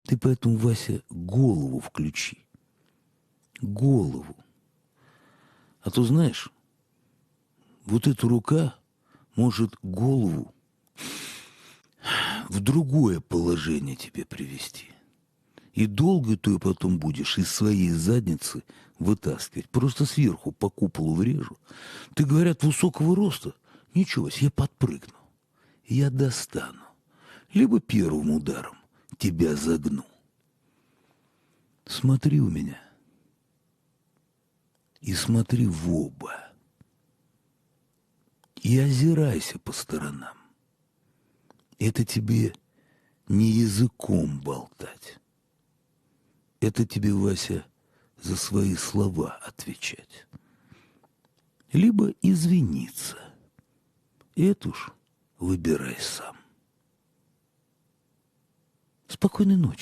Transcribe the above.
Ты поэтому, Вася, голову включи. Голову. А то, знаешь, вот эта рука может голову в другое положение тебе привести. И долго ты ее потом будешь из своей задницы вытаскивать. Просто сверху по куполу врежу. Ты, говорят, высокого роста. Ничего, я подпрыгну. Я достану. Либо первым ударом тебя загну. Смотри у меня. И смотри в оба. И озирайся по сторонам. Это тебе не языком болтать. Это тебе, Вася, за свои слова отвечать. Либо извиниться. Это уж выбирай сам. Спокойной ночи.